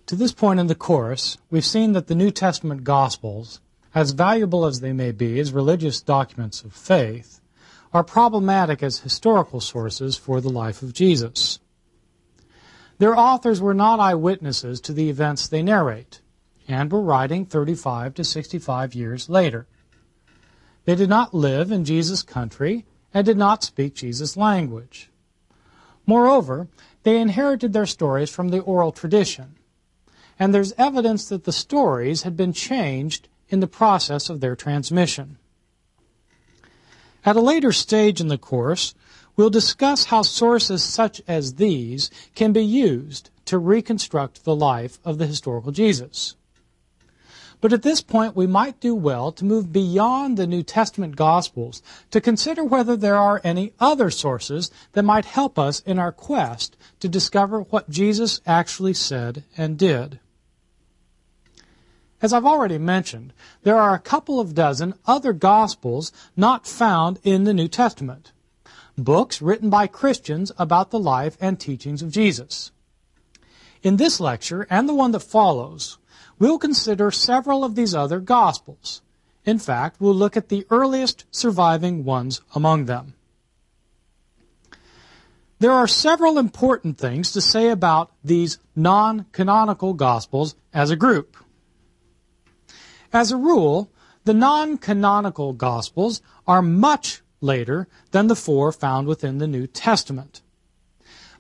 To this point in the course, we've seen that the New Testament Gospels, as valuable as they may be as religious documents of faith, are problematic as historical sources for the life of Jesus. Their authors were not eyewitnesses to the events they narrate, and were writing 35 to 65 years later. They did not live in Jesus' country and did not speak Jesus' language. Moreover, they inherited their stories from the oral tradition, and there's evidence that the stories had been changed in the process of their transmission. At a later stage in the course, we'll discuss how sources such as these can be used to reconstruct the life of the historical Jesus. But at this point, we might do well to move beyond the New Testament Gospels to consider whether there are any other sources that might help us in our quest to discover what Jesus actually said and did. As I've already mentioned, there are a couple of dozen other Gospels not found in the New Testament, books written by Christians about the life and teachings of Jesus. In this lecture, and the one that follows, we'll consider several of these other Gospels. In fact, we'll look at the earliest surviving ones among them. There are several important things to say about these non-canonical Gospels as a group. As a rule, the non-canonical Gospels are much later than the four found within the New Testament.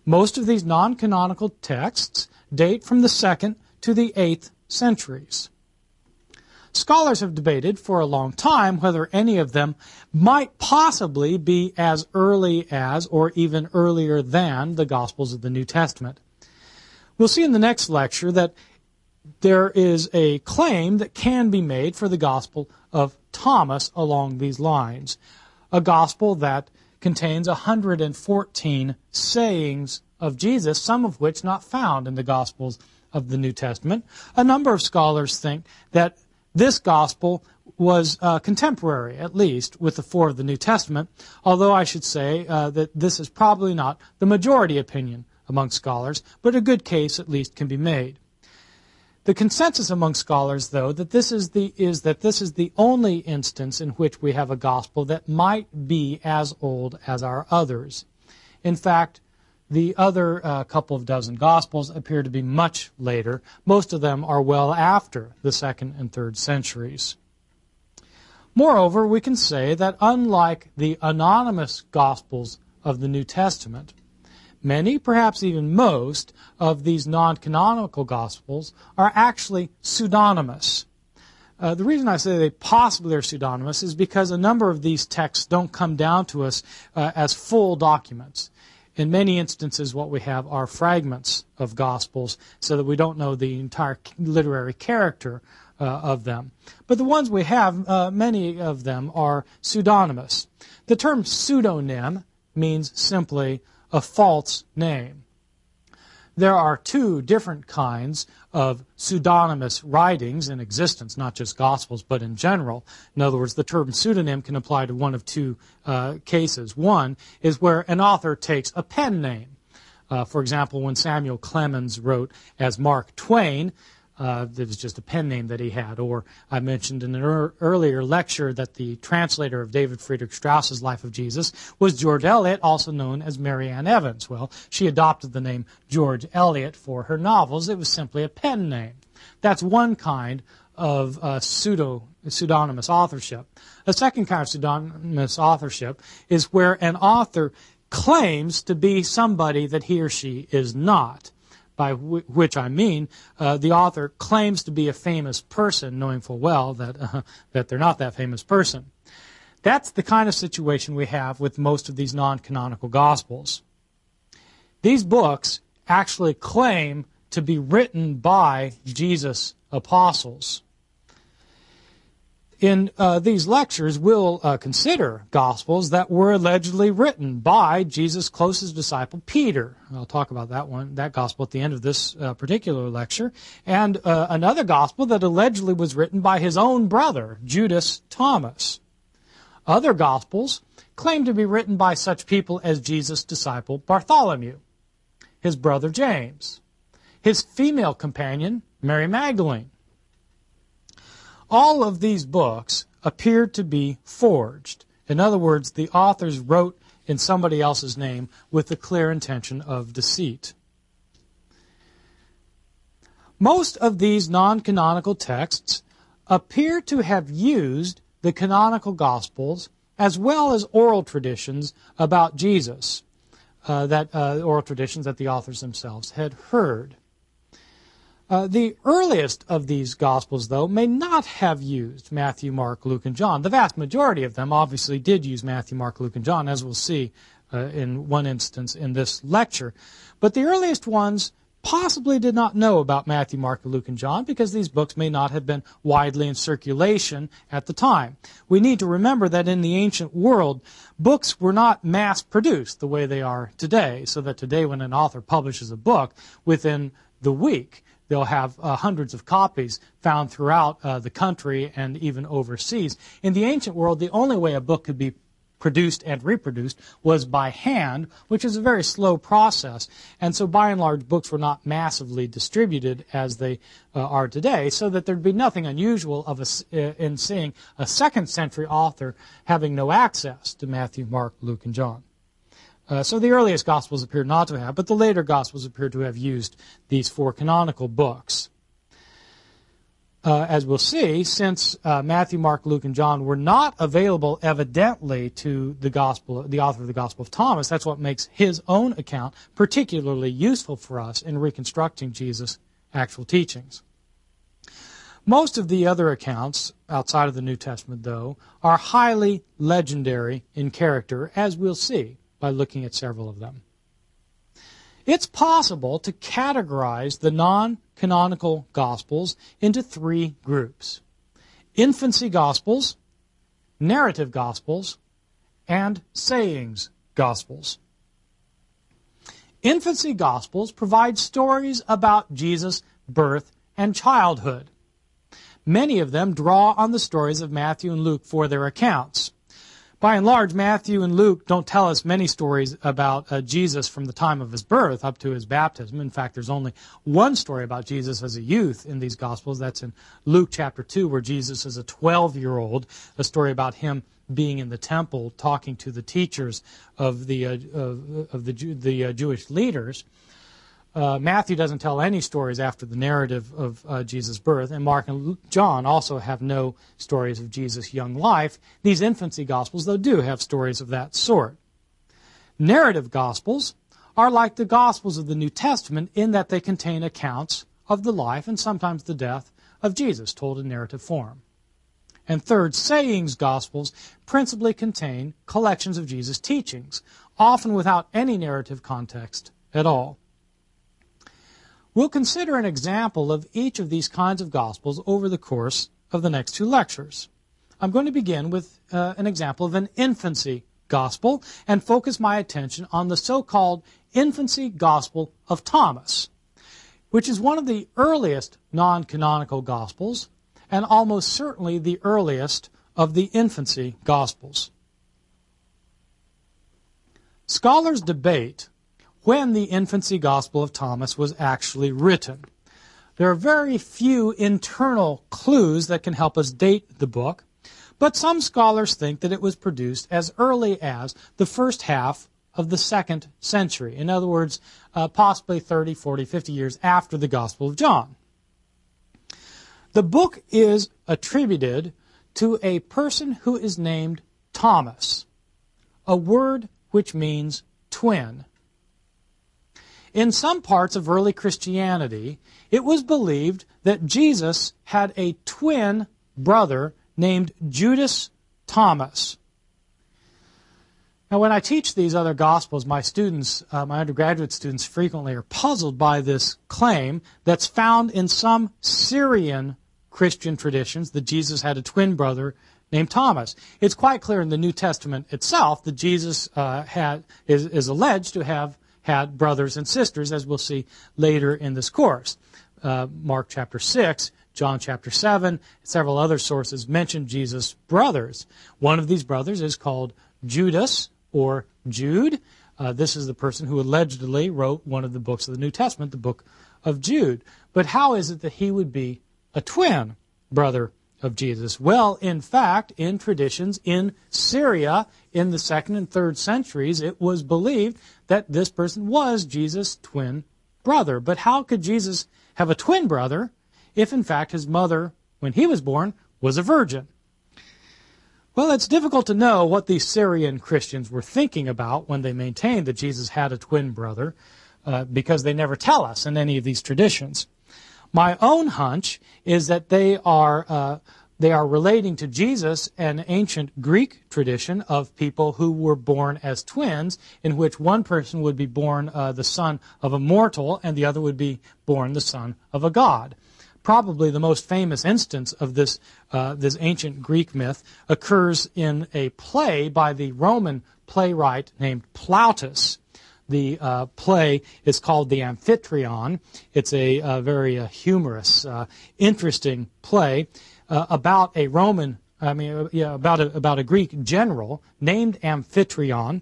Most of these non-canonical texts date from the 2nd to the 8th centuries. Scholars have debated for a long time whether any of them might possibly be as early as or even earlier than the Gospels of the New Testament. We'll see in the next lecture that there is a claim that can be made for the Gospel of Thomas along these lines, a Gospel that contains 114 sayings of Jesus, some of which not found in the Gospels of the New Testament. A number of scholars think that this Gospel was contemporary, at least, with the four of the New Testament, although I should say that this is probably not the majority opinion among scholars, but a good case at least can be made. The consensus among scholars, though, that this is the only instance in which we have a gospel that might be as old as our others. In fact, the other couple of dozen Gospels appear to be much later. Most of them are well after the 2nd and 3rd centuries. Moreover, we can say that unlike the anonymous Gospels of the New Testament, many, perhaps even most, of these non-canonical Gospels are actually pseudonymous. The reason I say they possibly are pseudonymous is because a number of these texts don't come down to us as full documents. In many instances, what we have are fragments of Gospels so that we don't know the entire literary character of them. But the ones we have, many of them are pseudonymous. The term pseudonym means simply a false name. There are two different kinds of pseudonymous writings in existence, not just Gospels, but in general. In other words, the term pseudonym can apply to one of two cases. One is where an author takes a pen name. For example, when Samuel Clemens wrote as Mark Twain, it was just a pen name that he had. Or I mentioned in an earlier lecture that the translator of David Friedrich Strauss's Life of Jesus was George Eliot, also known as Mary Ann Evans. Well, she adopted the name George Eliot for her novels. It was simply a pen name. That's one kind of pseudonymous authorship. A second kind of pseudonymous authorship is where an author claims to be somebody that he or she is not. By which I mean the author claims to be a famous person, knowing full well that they're not that famous person. That's the kind of situation we have with most of these non-canonical Gospels. These books actually claim to be written by Jesus' apostles. In these lectures, we'll consider Gospels that were allegedly written by Jesus' closest disciple, Peter. I'll talk about that Gospel at the end of this particular lecture. And another Gospel that allegedly was written by his own brother, Judas Thomas. Other Gospels claim to be written by such people as Jesus' disciple, Bartholomew, his brother James, his female companion, Mary Magdalene. All of these books appear to be forged. In other words, the authors wrote in somebody else's name with the clear intention of deceit. Most of these non-canonical texts appear to have used the canonical Gospels as well as oral traditions about Jesus, oral traditions that the authors themselves had heard. The earliest of these Gospels, though, may not have used Matthew, Mark, Luke, and John. The vast majority of them obviously did use Matthew, Mark, Luke, and John, as we'll see in one instance in this lecture. But the earliest ones possibly did not know about Matthew, Mark, Luke, and John because these books may not have been widely in circulation at the time. We need to remember that in the ancient world, books were not mass-produced the way they are today, so that today when an author publishes a book, within the week, they'll have hundreds of copies found throughout the country and even overseas. In the ancient world, the only way a book could be produced and reproduced was by hand, which is a very slow process. And so by and large, books were not massively distributed as they are today, so that there'd be nothing unusual in seeing a second century author having no access to Matthew, Mark, Luke, and John. So the earliest Gospels appear not to have, but the later Gospels appear to have used these four canonical books. As we'll see, since Matthew, Mark, Luke, and John were not available evidently to the author of the Gospel of Thomas, that's what makes his own account particularly useful for us in reconstructing Jesus' actual teachings. Most of the other accounts outside of the New Testament, though, are highly legendary in character, as we'll see by looking at several of them. It's possible to categorize the non-canonical Gospels into three groups: infancy Gospels, narrative Gospels, and sayings Gospels. Infancy Gospels provide stories about Jesus' birth and childhood. Many of them draw on the stories of Matthew and Luke for their accounts. By and large, Matthew and Luke don't tell us many stories about Jesus from the time of his birth up to his baptism. In fact, there's only one story about Jesus as a youth in these Gospels. That's in Luke chapter 2, where Jesus is a 12-year-old, a story about him being in the temple talking to the teachers of the Jewish leaders. Matthew doesn't tell any stories after the narrative of Jesus' birth, and Mark and John also have no stories of Jesus' young life. These infancy Gospels, though, do have stories of that sort. Narrative Gospels are like the Gospels of the New Testament in that they contain accounts of the life and sometimes the death of Jesus told in narrative form. And third, sayings Gospels principally contain collections of Jesus' teachings, often without any narrative context at all. We'll consider an example of each of these kinds of Gospels over the course of the next two lectures. I'm going to begin with an example of an infancy Gospel and focus my attention on the so-called infancy Gospel of Thomas, which is one of the earliest non-canonical Gospels and almost certainly the earliest of the infancy Gospels. Scholars debate when the infancy Gospel of Thomas was actually written. There are very few internal clues that can help us date the book, but some scholars think that it was produced as early as the first half of the 2nd century. In other words, possibly 30, 40, 50 years after the Gospel of John. The book is attributed to a person who is named Thomas, a word which means twin. In some parts of early Christianity, it was believed that Jesus had a twin brother named Judas Thomas. Now, when I teach these other Gospels, my students, my undergraduate students, frequently are puzzled by this claim that's found in some Syrian Christian traditions that Jesus had a twin brother named Thomas. It's quite clear in the New Testament itself that Jesus is alleged to have had brothers and sisters, as we'll see later in this course. Mark chapter 6, John chapter 7, several other sources mention Jesus' brothers. One of these brothers is called Judas, or Jude. This is the person who allegedly wrote one of the books of the New Testament, the book of Jude. But how is it that he would be a twin brother of Jesus? Well, in fact, in traditions in Syria in the 2nd and 3rd centuries, it was believed that this person was Jesus' twin brother. But how could Jesus have a twin brother if, in fact, his mother, when he was born, was a virgin? Well, it's difficult to know what the Syrian Christians were thinking about when they maintained that Jesus had a twin brother, because they never tell us in any of these traditions. My own hunch is that they are relating to Jesus an ancient Greek tradition of people who were born as twins, in which one person would be born the son of a mortal and the other would be born the son of a god. Probably the most famous instance of this ancient Greek myth occurs in a play by the Roman playwright named Plautus. The play is called The Amphitryon. It's a very humorous, interesting play about a about a Greek general named Amphitryon,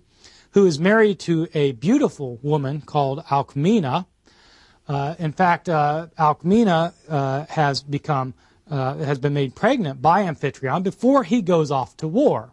who is married to a beautiful woman called Alcmena. In fact, Alcmena has been made pregnant by Amphitryon before he goes off to war.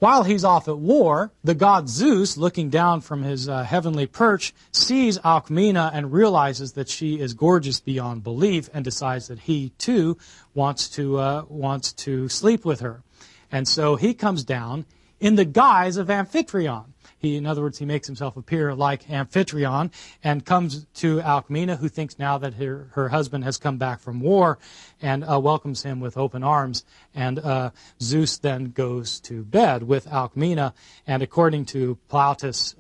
While he's off at war, the god Zeus, looking down from his heavenly perch, sees Alcmena and realizes that she is gorgeous beyond belief, and decides that he too wants to sleep with her. And so he comes down in the guise of Amphitryon. In other words, he makes himself appear like Amphitryon and comes to Alcmena, who thinks now that her husband has come back from war, and welcomes him with open arms. And Zeus then goes to bed with Alcmena, and according to Plautus,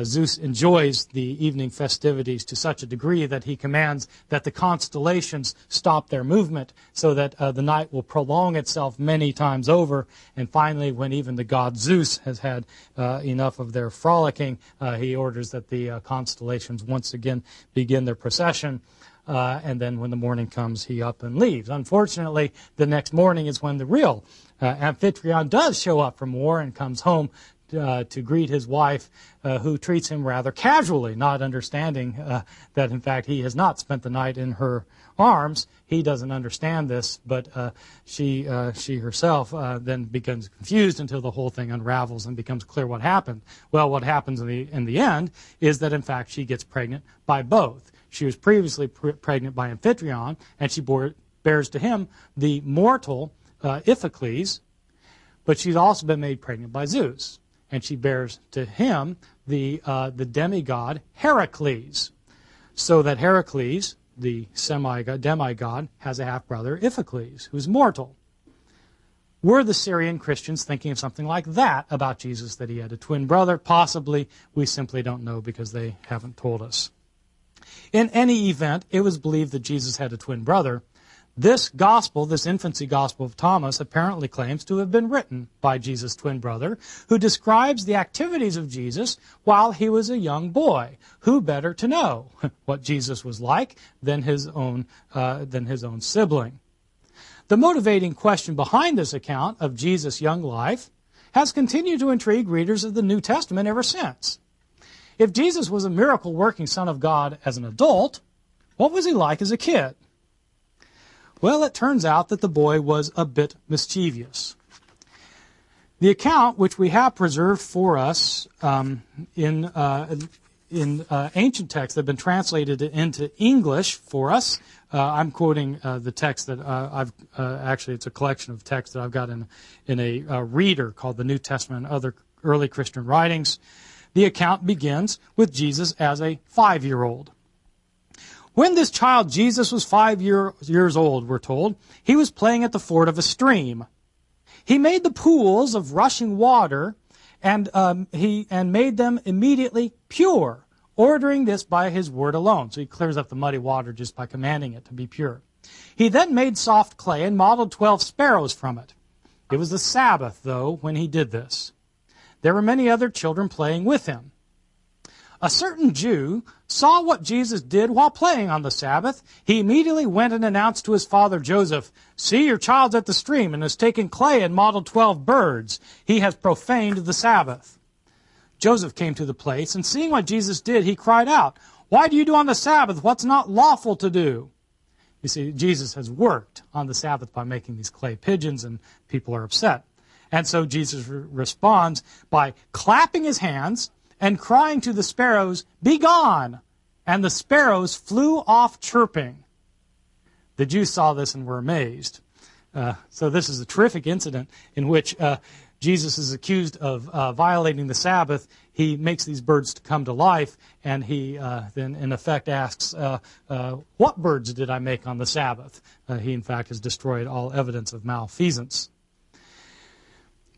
Zeus enjoys the evening festivities to such a degree that he commands that the constellations stop their movement so that the night will prolong itself many times over. And finally, when even the god Zeus has had enough of their frolicking, he orders that the constellations once again begin their procession. And then when the morning comes, he up and leaves. Unfortunately, the next morning is when the real Amphitryon does show up from war and comes home to greet his wife, who treats him rather casually, not understanding that, in fact, he has not spent the night in her arms. He doesn't understand this, but she herself then becomes confused until the whole thing unravels and becomes clear what happened. Well, what happens in the end is that, in fact, she gets pregnant by both. She was previously pregnant by Amphitryon, and she bears to him the mortal Iphicles, but she's also been made pregnant by Zeus. And she bears to him the demigod Heracles, so that Heracles, the demigod, has a half-brother, Iphicles, who's mortal. Were the Syrian Christians thinking of something like that about Jesus, that he had a twin brother? Possibly. We simply don't know because they haven't told us. In any event, it was believed that Jesus had a twin brother. This gospel, this infancy gospel of Thomas, apparently claims to have been written by Jesus' twin brother, who describes the activities of Jesus while he was a young boy. Who better to know what Jesus was like than his own sibling? The motivating question behind this account of Jesus' young life has continued to intrigue readers of the New Testament ever since. If Jesus was a miracle-working Son of God as an adult, what was he like as a kid? Well, it turns out that the boy was a bit mischievous. The account, which we have preserved for us in ancient texts that have been translated into English for us, I'm quoting the text that actually it's a collection of texts that I've got in a reader called the New Testament and Other Early Christian Writings. The account begins with Jesus as a 5-year-old. When this child Jesus was 5 years old, we're told, he was playing at the ford of a stream. He made the pools of rushing water, and made them immediately pure, ordering this by his word alone. So he clears up the muddy water just by commanding it to be pure. He then made soft clay and modeled 12 sparrows from it. It was the Sabbath, though, when he did this. There were many other children playing with him. A certain Jew saw what Jesus did while playing on the Sabbath. He immediately went and announced to his father Joseph, "See, your child's at the stream and has taken clay and modeled 12 birds. He has profaned the Sabbath." Joseph came to the place, and seeing what Jesus did, he cried out, "Why do you do on the Sabbath what's not lawful to do?" You see, Jesus has worked on the Sabbath by making these clay pigeons, and people are upset. And so Jesus responds by clapping his hands and crying to the sparrows, "Be gone!" And the sparrows flew off chirping. The Jews saw this and were amazed. So this is a terrific incident in which Jesus is accused of violating the Sabbath. He makes these birds to come to life, and he then, in effect, asks, what birds did I make on the Sabbath? He, in fact, has destroyed all evidence of malfeasance.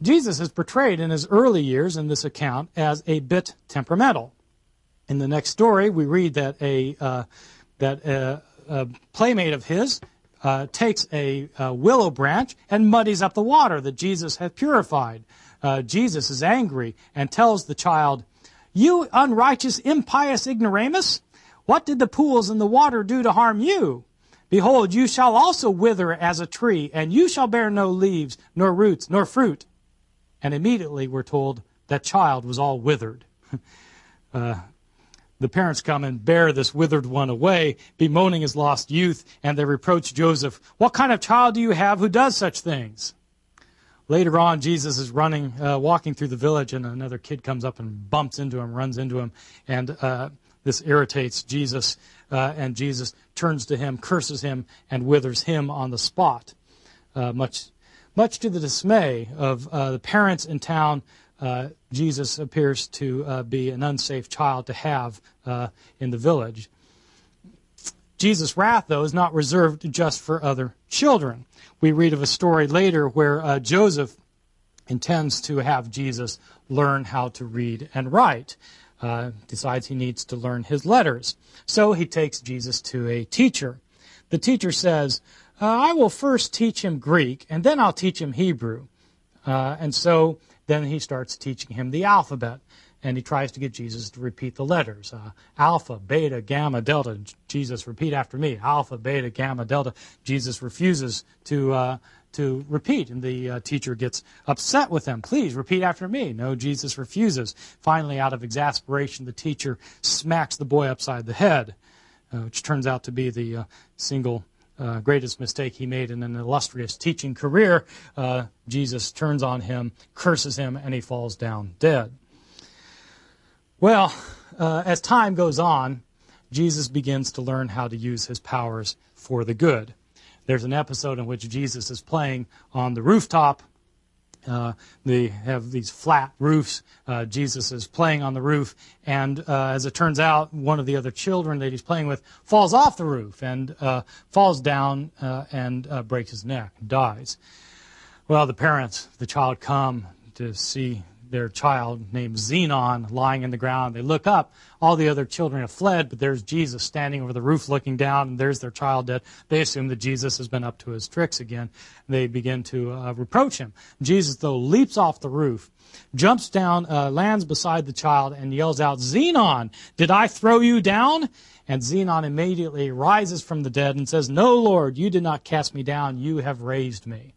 Jesus is portrayed in his early years in this account as a bit temperamental. In the next story, we read that a playmate of his takes a willow branch and muddies up the water that Jesus had purified. Jesus is angry and tells the child, "You unrighteous, impious ignoramus, what did the pools and the water do to harm you? Behold, you shall also wither as a tree, and you shall bear no leaves, nor roots, nor fruit." And immediately we're told that child was all withered. The parents come and bear this withered one away, bemoaning his lost youth, and they reproach Joseph, "What kind of child do you have who does such things?" Later on, Jesus is walking through the village, and another kid comes up and bumps into him, runs into him, and this irritates Jesus, and Jesus turns to him, curses him, and withers him on the spot. Much to the dismay of the parents in town, Jesus appears to be an unsafe child to have in the village. Jesus' wrath, though, is not reserved just for other children. We read of a story later where Joseph intends to have Jesus learn how to read and write. Decides he needs to learn his letters. So he takes Jesus to a teacher. The teacher says, "I will first teach him Greek, and then I'll teach him Hebrew." And so then he starts teaching him the alphabet, and he tries to get Jesus to repeat the letters. Alpha, beta, gamma, delta. Jesus, repeat after me. Alpha, beta, gamma, delta. Jesus refuses to repeat, and the teacher gets upset with him. "Please, repeat after me." No, Jesus refuses. Finally, out of exasperation, the teacher smacks the boy upside the head, which turns out to be the single greatest mistake he made in an illustrious teaching career. Jesus turns on him, curses him, and he falls down dead. Well, as time goes on, Jesus begins to learn how to use his powers for the good. There's an episode in which Jesus is playing on the rooftop. They have these flat roofs. Jesus is playing on the roof, and as it turns out, one of the other children that he's playing with falls off the roof and falls down and breaks his neck and dies. Well, the child come to see their child named Zenon lying in the ground. They look up. All the other children have fled, but there's Jesus standing over the roof looking down, and there's their child dead. They assume that Jesus has been up to his tricks again. They begin to reproach him. Jesus, though, leaps off the roof, jumps down, lands beside the child, and yells out, "Zenon, did I throw you down?" And Zenon immediately rises from the dead and says, "No, Lord, you did not cast me down. You have raised me."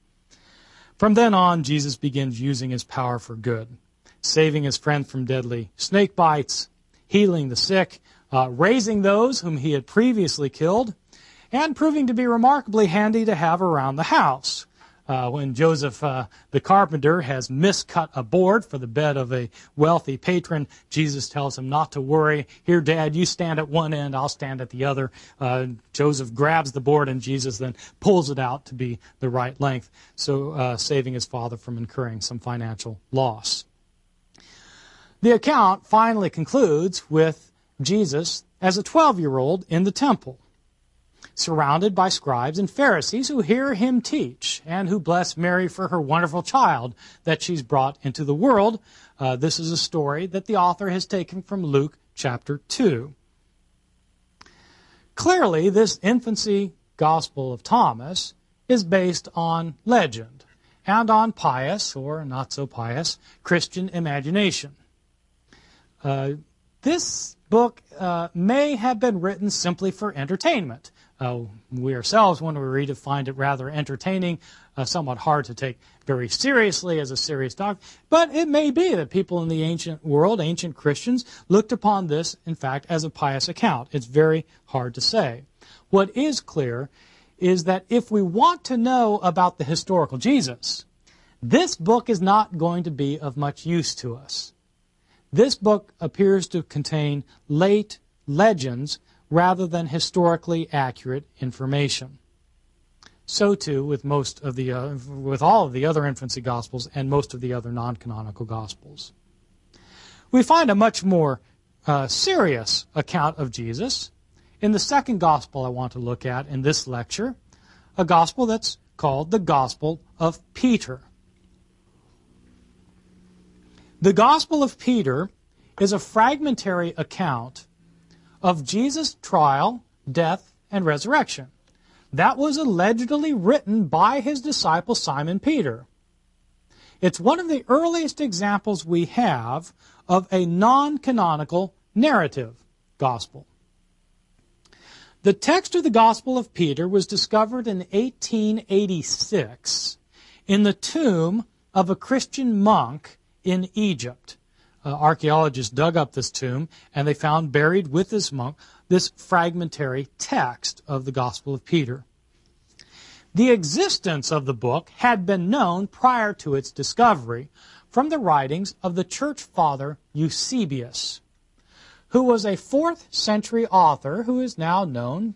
From then on, Jesus begins using his power for good, saving his friend from deadly snake bites, healing the sick, raising those whom he had previously killed, and proving to be remarkably handy to have around the house. When Joseph, the carpenter, has miscut a board for the bed of a wealthy patron, Jesus tells him not to worry. "Here, Dad, you stand at one end, I'll stand at the other." Joseph grabs the board, and Jesus then pulls it out to be the right length, so saving his father from incurring some financial loss. The account finally concludes with Jesus as a 12-year-old in the temple, surrounded by scribes and Pharisees who hear him teach and who bless Mary for her wonderful child that she's brought into the world. This is a story that the author has taken from Luke chapter 2. Clearly, this infancy gospel of Thomas is based on legend and on pious, or not so pious, Christian imagination. This book may have been written simply for entertainment. We ourselves, when we read it, find it rather entertaining. somewhat hard to take very seriously as a serious doctrine. But it may be that people in the ancient world, ancient Christians, looked upon this, in fact, as a pious account. It's very hard to say. What is clear is that if we want to know about the historical Jesus, this book is not going to be of much use to us. This book appears to contain late legends rather than historically accurate information. So too with with all of the other infancy Gospels and most of the other non-canonical Gospels. We find a much more serious account of Jesus in the second Gospel I want to look at in this lecture, a Gospel that's called the Gospel of Peter. The Gospel of Peter is a fragmentary account of Jesus' trial, death, and resurrection. That was allegedly written by his disciple Simon Peter. It's one of the earliest examples we have of a non-canonical narrative gospel. The text of the Gospel of Peter was discovered in 1886 in the tomb of a Christian monk in Egypt. Archaeologists dug up this tomb, and they found buried with this monk this fragmentary text of the Gospel of Peter. The existence of the book had been known prior to its discovery from the writings of the church father Eusebius, who was a 4th century author who is now known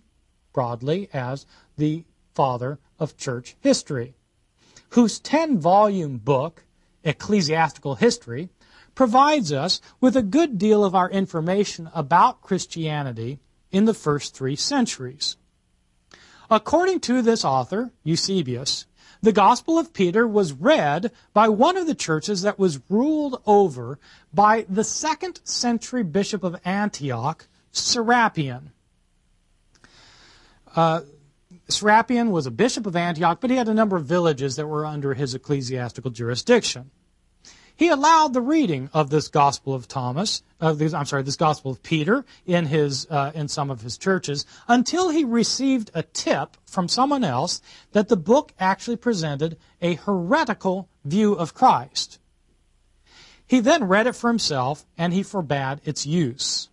broadly as the father of church history, whose 10-volume book, Ecclesiastical History, provides us with a good deal of our information about Christianity in the first 3 centuries. According to this author, Eusebius, the Gospel of Peter was read by one of the churches that was ruled over by the 2nd century bishop of Antioch, Serapion. Serapion was a bishop of Antioch, but he had a number of villages that were under his ecclesiastical jurisdiction. He allowed the reading of this Gospel of this Gospel of Peter in some of his churches until he received a tip from someone else that the book actually presented a heretical view of Christ. He then read it for himself and he forbade its use.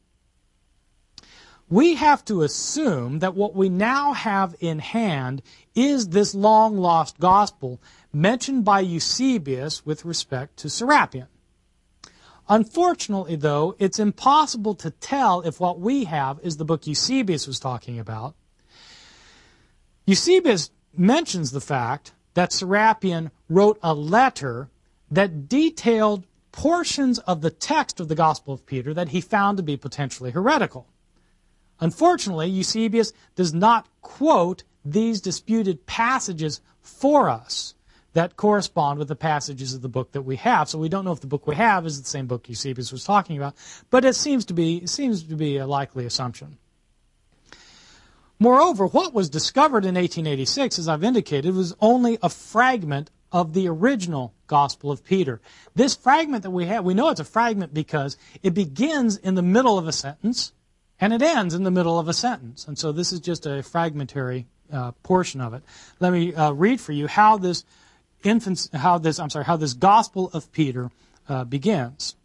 We have to assume that what we now have in hand is this long-lost gospel mentioned by Eusebius with respect to Serapion. Unfortunately, though, it's impossible to tell if what we have is the book Eusebius was talking about. Eusebius mentions the fact that Serapion wrote a letter that detailed portions of the text of the Gospel of Peter that he found to be potentially heretical. Unfortunately, Eusebius does not quote these disputed passages for us that correspond with the passages of the book that we have. So we don't know if the book we have is the same book Eusebius was talking about, but it seems to be a likely assumption. Moreover, what was discovered in 1886, as I've indicated, was only a fragment of the original Gospel of Peter. This fragment that we have, we know it's a fragment because it begins in the middle of a sentence and it ends in the middle of a sentence. And so this is just a fragmentary portion of it. Let me read for you how this Gospel of Peter begins.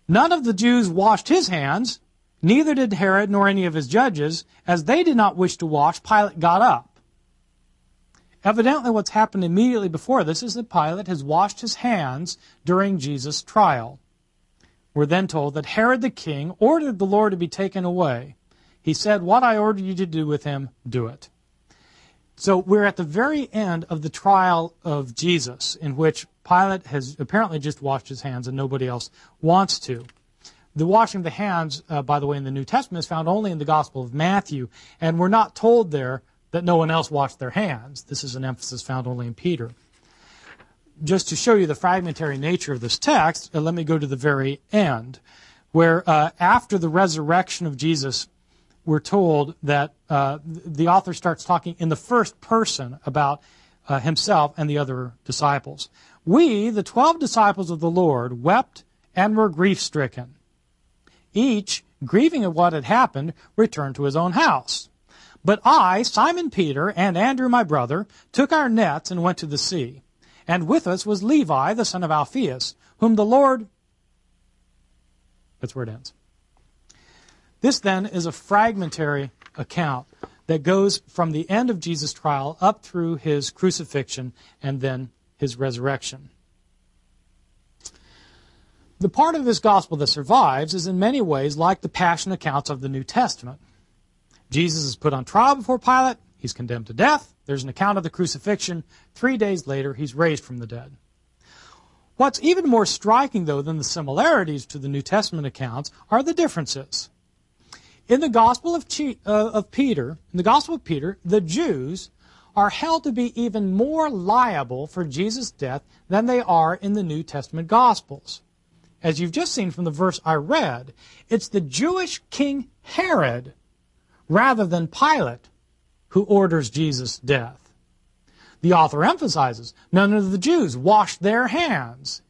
None of the Jews washed his hands, neither did Herod nor any of his judges. As they did not wish to wash, Pilate got up. Evidently what's happened immediately before this is that Pilate has washed his hands during Jesus' trial. We're then told that Herod the king ordered the Lord to be taken away. He said, "What I ordered you to do with him, do it." So we're at the very end of the trial of Jesus, in which Pilate has apparently just washed his hands and nobody else wants to. The washing of the hands, by the way, in the New Testament is found only in the Gospel of Matthew, and we're not told there that no one else washed their hands. This is an emphasis found only in Peter. Just to show you the fragmentary nature of this text, let me go to the very end, where after the resurrection of Jesus, we're told that the author starts talking in the first person about himself and the other disciples. We, the 12 disciples of the Lord, wept and were grief-stricken. Each, grieving at what had happened, returned to his own house. But I, Simon Peter, and Andrew my brother, took our nets and went to the sea. And with us was Levi, the son of Alphaeus, whom the Lord... That's where it ends. This then is a fragmentary account that goes from the end of Jesus' trial up through his crucifixion and then his resurrection. The part of this gospel that survives is in many ways like the passion accounts of the New Testament. Jesus is put on trial before Pilate. He's condemned to death. There's an account of the crucifixion. 3 days later, he's raised from the dead. What's even more striking, though, than the similarities to the New Testament accounts are the differences. In the Gospel of Peter, the Jews are held to be even more liable for Jesus' death than they are in the New Testament Gospels. As you've just seen from the verse I read, it's the Jewish king Herod, rather than Pilate, who orders Jesus' death. The author emphasizes none of the Jews washed their hands,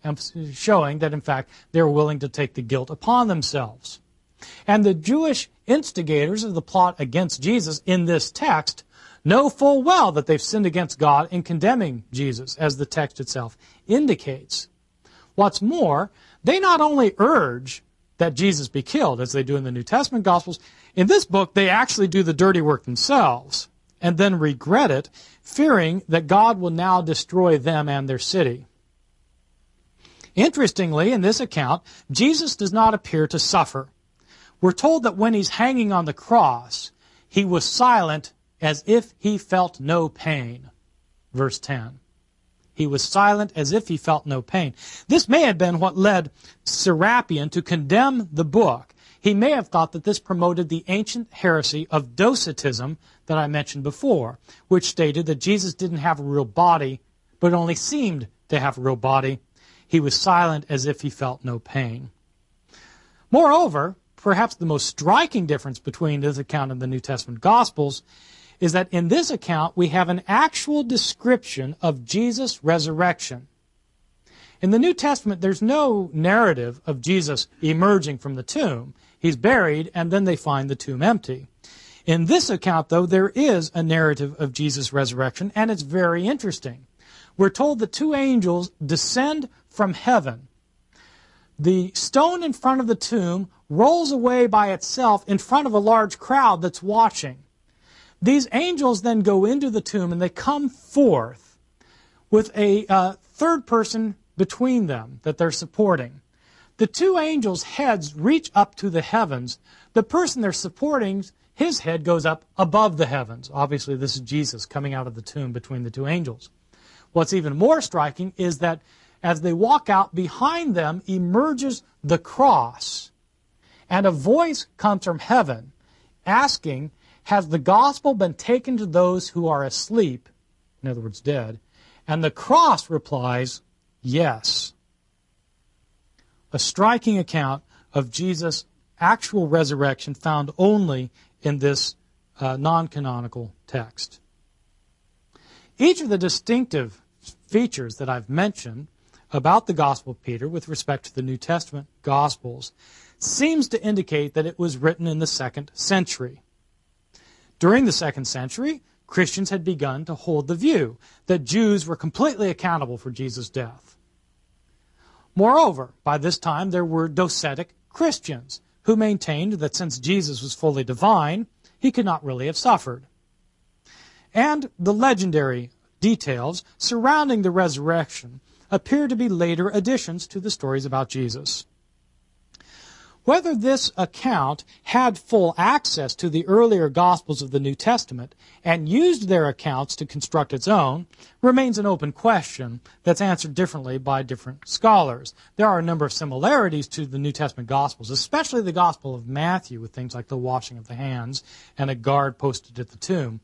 showing that, in fact, they're willing to take the guilt upon themselves. And the Jewish instigators of the plot against Jesus in this text know full well that they've sinned against God in condemning Jesus, as the text itself indicates. What's more, they not only urge that Jesus be killed, as they do in the New Testament Gospels, in this book they actually do the dirty work themselves, and then regret it, fearing that God will now destroy them and their city. Interestingly, in this account, Jesus does not appear to suffer. We're told that when he's hanging on the cross, he was silent as if he felt no pain. Verse 10. He was silent as if he felt no pain. This may have been what led Serapion to condemn the book. He may have thought that this promoted the ancient heresy of Docetism that I mentioned before, which stated that Jesus didn't have a real body, but only seemed to have a real body. He was silent as if he felt no pain. Moreover, perhaps the most striking difference between this account and the New Testament Gospels is that in this account we have an actual description of Jesus' resurrection. In the New Testament, there's no narrative of Jesus emerging from the tomb. He's buried, and then they find the tomb empty. In this account, though, there is a narrative of Jesus' resurrection, and it's very interesting. We're told that 2 angels descend from heaven. The stone in front of the tomb rolls away by itself in front of a large crowd that's watching. These angels then go into the tomb, and they come forth with a third person between them that they're supporting. The 2 angels' heads reach up to the heavens. The person they're supporting, his head goes up above the heavens. Obviously, this is Jesus coming out of the tomb between the 2 angels. What's even more striking is that as they walk out, behind them emerges the cross. And a voice comes from heaven asking, has the gospel been taken to those who are asleep, in other words, dead? And the cross replies, yes. A striking account of Jesus' actual resurrection found only in this non-canonical text. Each of the distinctive features that I've mentioned about the Gospel of Peter with respect to the New Testament Gospels seems to indicate that it was written in the 2nd century. During the 2nd century, Christians had begun to hold the view that Jews were completely accountable for Jesus' death. Moreover, by this time there were docetic Christians who maintained that since Jesus was fully divine, he could not really have suffered. And the legendary details surrounding the resurrection appear to be later additions to the stories about Jesus. Whether this account had full access to the earlier Gospels of the New Testament and used their accounts to construct its own remains an open question that's answered differently by different scholars. There are a number of similarities to the New Testament Gospels, especially the Gospel of Matthew with things like the washing of the hands and a guard posted at the tomb.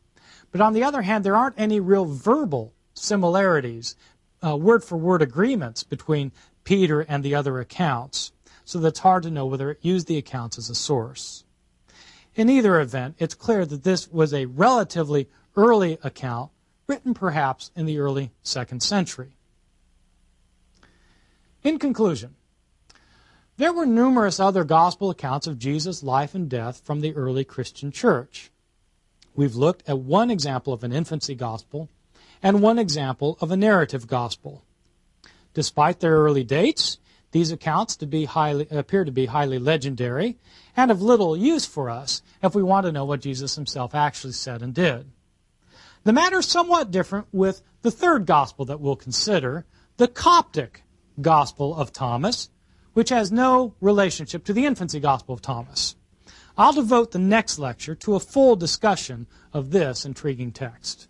But on the other hand, there aren't any real verbal similarities, word-for-word agreements between Peter and the other accounts, so that it's hard to know whether it used the accounts as a source. In either event, it's clear that this was a relatively early account, written perhaps in the early 2nd century. In conclusion, there were numerous other gospel accounts of Jesus' life and death from the early Christian church. We've looked at one example of an infancy gospel and one example of a narrative gospel. Despite their early dates, these accounts appear to be highly legendary and of little use for us if we want to know what Jesus himself actually said and did. The matter is somewhat different with the third gospel that we'll consider, the Coptic Gospel of Thomas, which has no relationship to the infancy gospel of Thomas. I'll devote the next lecture to a full discussion of this intriguing text.